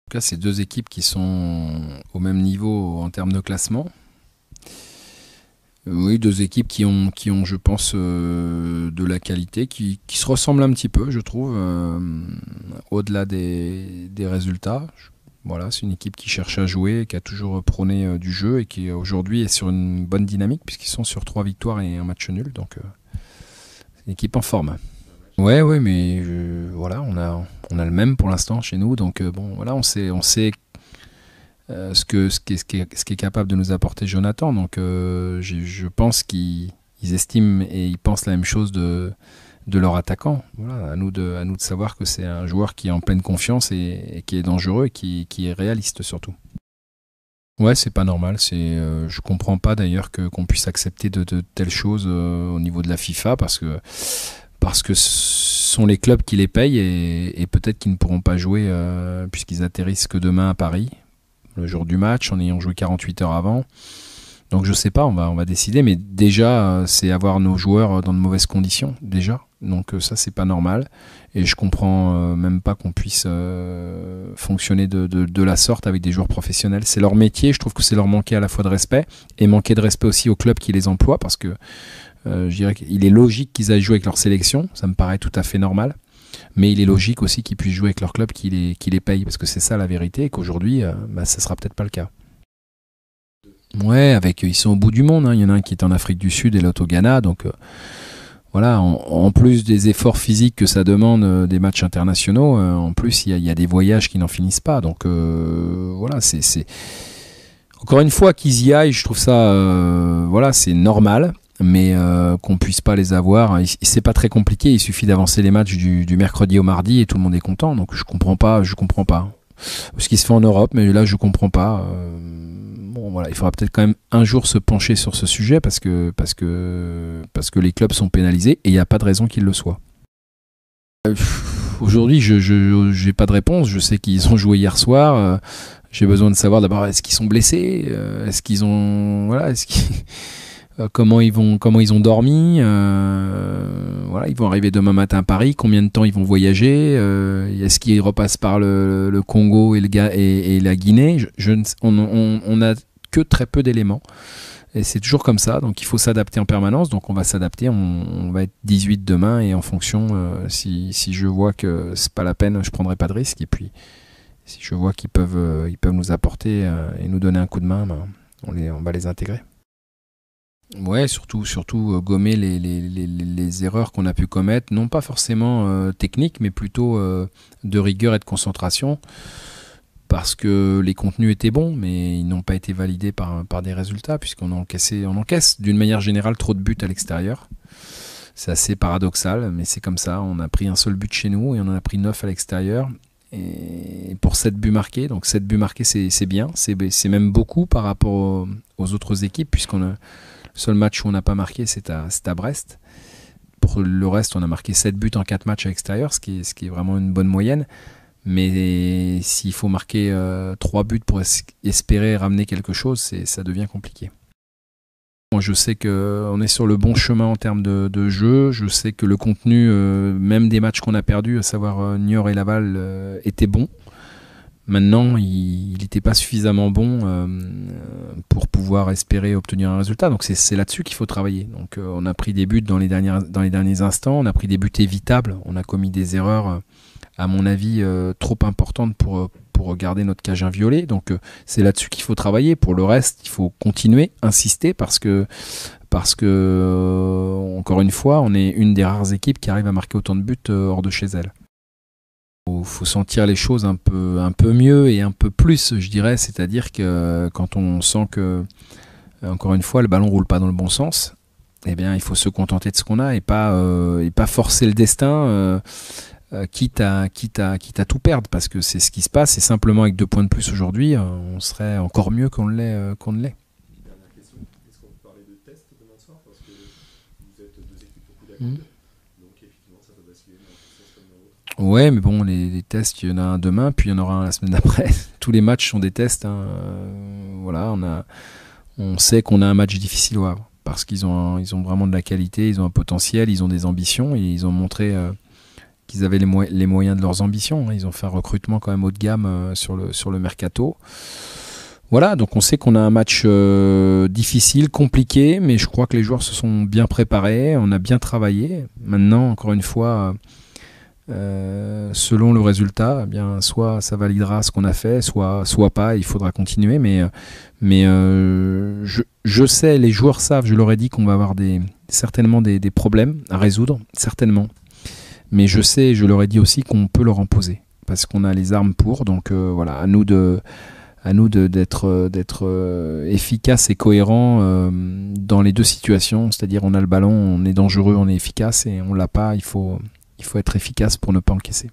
En tout cas, c'est deux équipes qui sont au même niveau en termes de classement. Oui, deux équipes qui ont je pense, de la qualité, qui se ressemblent un petit peu, je trouve, au-delà des résultats. Voilà, c'est une équipe qui cherche à jouer, qui a toujours prôné du jeu et qui aujourd'hui est sur une bonne dynamique puisqu'ils sont sur 3 victoires et un match nul. Donc, c'est une équipe en forme. Ouais, ouais, mais voilà, on a le même pour l'instant chez nous. Donc, bon, voilà, on sait ce qui est capable de nous apporter Jonathan. Donc, je pense qu'ils estiment et ils pensent la même chose de leur attaquant. Voilà, à nous de savoir que c'est un joueur qui est en pleine confiance et qui est dangereux et qui est réaliste surtout. Ouais, c'est pas normal. Je comprends pas d'ailleurs qu'on puisse accepter de telles choses au niveau de la FIFA parce que ce sont les clubs qui les payent et peut-être qu'ils ne pourront pas jouer puisqu'ils atterrissent que demain à Paris, le jour du match, en ayant joué 48 heures avant. Donc je sais pas, on va décider, mais déjà c'est avoir nos joueurs dans de mauvaises conditions, déjà. Donc ça c'est pas normal. Et je comprends même pas qu'on puisse fonctionner de la sorte avec des joueurs professionnels. C'est leur métier, je trouve que c'est leur manquer à la fois de respect et manquer de respect aussi au club qui les emploie parce que je dirais qu'il est logique qu'ils aillent jouer avec leur sélection, ça me paraît tout à fait normal. Mais il est logique aussi qu'ils puissent jouer avec leur club qui les paye, parce que c'est ça la vérité, et qu'aujourd'hui, ça sera peut-être pas le cas. Ouais, ils sont au bout du monde, hein. Il y en a un qui est en Afrique du Sud et l'autre au Ghana, donc voilà, en plus des efforts physiques que ça demande des matchs internationaux, en plus il y a des voyages qui n'en finissent pas, donc voilà, encore une fois qu'ils y aillent, je trouve ça, voilà, c'est normal. Mais qu'on puisse pas les avoir, c'est pas très compliqué. Il suffit d'avancer les matchs du mercredi au mardi et tout le monde est content. Donc je comprends pas. Ce qui se fait en Europe, mais là je comprends pas. Bon voilà, il faudra peut-être quand même un jour se pencher sur ce sujet parce que les clubs sont pénalisés et il n'y a pas de raison qu'ils le soient. Aujourd'hui, je j'ai pas de réponse. Je sais qu'ils ont joué hier soir. J'ai besoin de savoir d'abord est-ce qu'ils sont blessés, est-ce qu'ils ont voilà, est-ce qu'ils comment ils ont dormi, voilà, ils vont arriver demain matin à Paris, combien de temps ils vont voyager, est-ce qu'ils repassent par le Congo et la Guinée, on n'a que très peu d'éléments. Et c'est toujours comme ça, donc il faut s'adapter en permanence, donc on va s'adapter, on va être 18 demain, et en fonction, si je vois que c'est pas la peine, je prendrai pas de risque, et puis si je vois qu'ils peuvent nous apporter et nous donner un coup de main, ben, on va les intégrer. Ouais, surtout gommer les erreurs qu'on a pu commettre, non pas forcément techniques, mais plutôt de rigueur et de concentration, parce que les contenus étaient bons, mais ils n'ont pas été validés par des résultats, puisqu'on encaisse d'une manière générale trop de buts à l'extérieur. C'est assez paradoxal, mais c'est comme ça. On a pris un seul but chez nous et on en a pris 9 à l'extérieur. Et pour 7 buts marqués, donc 7 buts marqués c'est bien, c'est même beaucoup par rapport aux autres équipes, le seul match où on n'a pas marqué c'est à Brest. Pour le reste on a marqué 7 buts en 4 matchs à l'extérieur, ce qui est vraiment une bonne moyenne. Mais s'il faut marquer 3 buts pour espérer ramener quelque chose, ça devient compliqué. Moi, je sais qu'on est sur le bon chemin en termes de jeu. Je sais que le contenu, même des matchs qu'on a perdus, à savoir Niort et Laval, était bon. Maintenant, il n'était pas suffisamment bon pour pouvoir espérer obtenir un résultat. Donc c'est là-dessus qu'il faut travailler. Donc on a pris des buts dans les derniers instants, on a pris des buts évitables, on a commis des erreurs, à mon avis, trop importantes pour garder notre cage inviolée. Donc c'est là-dessus qu'il faut travailler. Pour le reste, il faut continuer, insister, parce que encore une fois, on est une des rares équipes qui arrive à marquer autant de buts hors de chez elle. Faut sentir les choses un peu mieux et un peu plus, je dirais. C'est-à-dire que quand on sent que, encore une fois, le ballon roule pas dans le bon sens, eh bien, il faut se contenter de ce qu'on a et pas forcer le destin, quitte à tout perdre, parce que c'est ce qui se passe. Et simplement avec 2 points de plus aujourd'hui, on serait encore mieux qu'on ne l'est. Dernière question, est-ce qu'on peut parler de test demain soir? Parce que vous êtes deux équipes au coude à Mmh. coude, donc effectivement ça peut basculer dans un sens comme dans l'autre. Ouais, mais bon, les tests, il y en a un demain, puis il y en aura un la semaine d'après. Tous les matchs sont des tests, hein. Voilà, on sait qu'on a un match difficile au Havre, parce qu'ils ont vraiment de la qualité, ils ont un potentiel, ils ont des ambitions, et ils ont montré qu'ils avaient les moyens de leurs ambitions. Ils ont fait un recrutement quand même haut de gamme sur le mercato. Voilà, donc on sait qu'on a un match difficile, compliqué, mais je crois que les joueurs se sont bien préparés, on a bien travaillé. Maintenant, encore une fois, selon le résultat, eh bien, soit ça validera ce qu'on a fait, soit pas, il faudra continuer. Mais je sais, les joueurs savent, je leur ai dit qu'on va avoir certainement des problèmes à résoudre, certainement. Mais je sais, je leur ai dit aussi qu'on peut leur en poser, parce qu'on a les armes pour. Donc voilà, à nous d'être efficace et cohérent dans les deux situations, c'est-à-dire on a le ballon, on est dangereux, on est efficace, et on l'a pas, il faut être efficace pour ne pas encaisser.